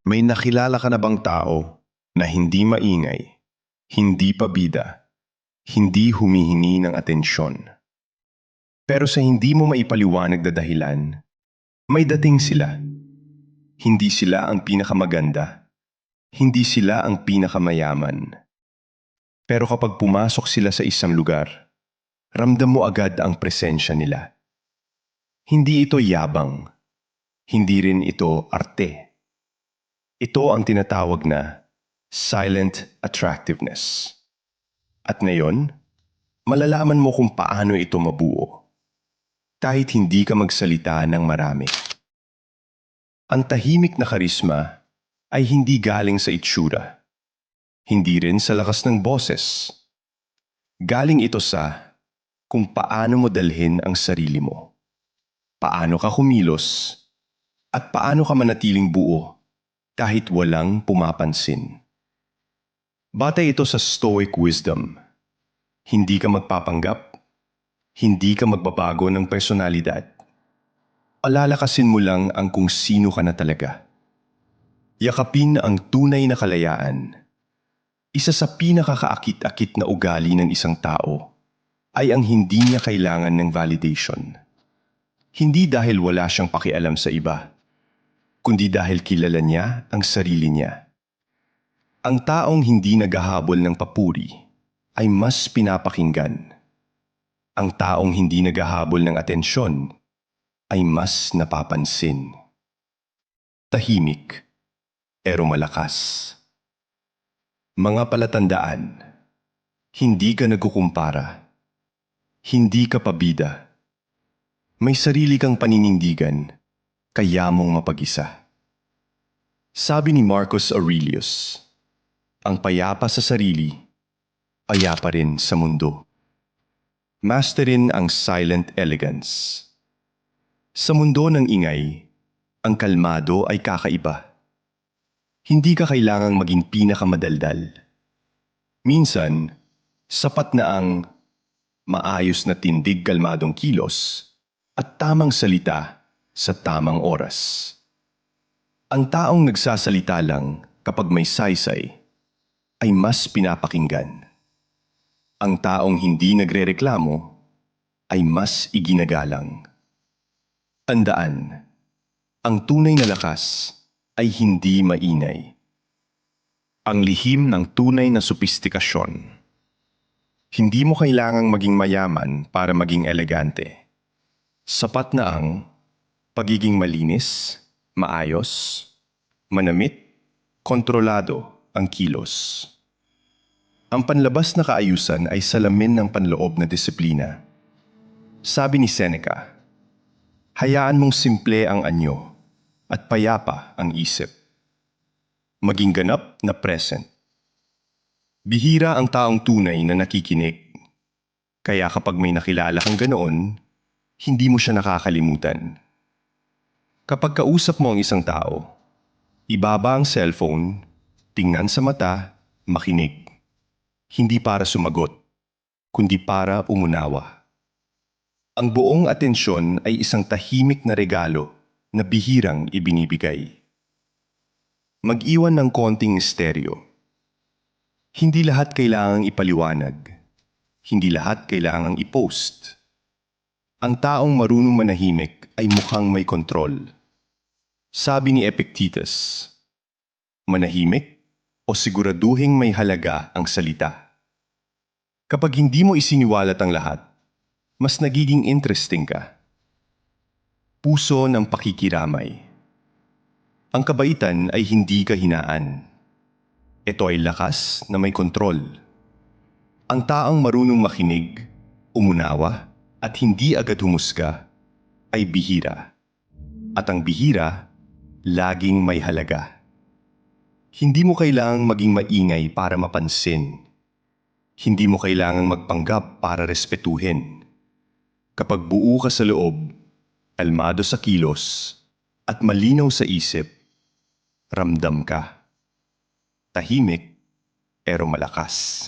May nakilala ka na bang tao na hindi maingay, hindi pabida, hindi humihingi ng atensyon? Pero sa hindi mo maipaliwanag na dahilan, may dating sila. Hindi sila ang pinakamaganda, hindi sila ang pinakamayaman. Pero kapag pumasok sila sa isang lugar, ramdam mo agad ang presensya nila. Hindi ito yabang, hindi rin ito arte. Ito ang tinatawag na silent attractiveness. At ngayon, malalaman mo kung paano ito mabuo. Kahit hindi ka magsalita ng marami. Ang tahimik na karisma ay hindi galing sa itsura. Hindi rin sa lakas ng boses. Galing ito sa kung paano mo dalhin ang sarili mo. Paano ka kumilos at paano ka manatiling buo kahit walang pumapansin. Batay ito sa Stoic wisdom. Hindi ka magpapanggap, hindi ka magbabago ng personalidad. Palalakasin mo lang ang kung sino ka na talaga. Yakapin ang tunay na kalayaan. Isa sa pinakakaakit-akit na ugali ng isang tao ay ang hindi niya kailangan ng validation. Hindi dahil wala siyang pakialam sa iba, kundi dahil kilala niya ang sarili niya. Ang taong hindi naghahabol ng papuri ay mas pinapakinggan. Ang taong hindi naghahabol ng atensyon ay mas napapansin. Tahimik, pero malakas. Mga palatandaan, hindi ka nagkukumpara, hindi ka pabida. May sarili kang paninindigan, kaya mong mapag-isa. Sabi ni Marcus Aurelius, ang payapa sa sarili, payapa rin sa mundo. Masterin ang silent elegance. Sa mundo ng ingay, ang kalmado ay kakaiba. Hindi ka kailangang maging pinakamadaldal. Minsan, sapat na ang maayos na tindig kalmadong kilos at tamang salita sa tamang oras. Ang taong nagsasalita lang kapag may saysay ay mas pinapakinggan. Ang taong hindi nagrereklamo ay mas iginagalang. Tandaan, ang tunay na lakas ay hindi maingay. Ang lihim ng tunay na sopistikasyon. Hindi mo kailangang maging mayaman para maging elegante. Sapat na ang pagiging malinis, maayos, manamit, kontrolado ang kilos. Ang panlabas na kaayusan ay salamin ng panloob na disiplina. Sabi ni Seneca, hayaan mong simple ang anyo at payapa ang isip. Maging ganap na present. Bihira ang taong tunay na nakikinig. Kaya kapag may nakilala kang ganoon, hindi mo siya nakakalimutan. Kapag kausap mo ang isang tao, ibaba ang cellphone, tingnan sa mata, makinig. Hindi para sumagot, kundi para umunawa. Ang buong atensyon ay isang tahimik na regalo na bihirang ibinibigay. Mag-iwan ng konting misteryo. Hindi lahat kailangang ipaliwanag. Hindi lahat kailangang i-post. Ang taong marunong manahimik ay mukhang may kontrol. Sabi ni Epictetus, manahimik o siguraduhing may halaga ang salita. Kapag hindi mo isiniwalat ang lahat, mas nagiging interesting ka. Puso ng pakikiramay. Ang kabaitan ay hindi kahinaan. Ito ay lakas na may kontrol. Ang taong marunong makinig, umunawa, at hindi agad humusga ay bihira. At ang bihira, laging may halaga. Hindi mo kailangang maging maingay para mapansin. Hindi mo kailangang magpanggap para respetuhin. Kapag buo ka sa loob, kalmado sa kilos, at malinaw sa isip, ramdam ka. Tahimik, pero malakas.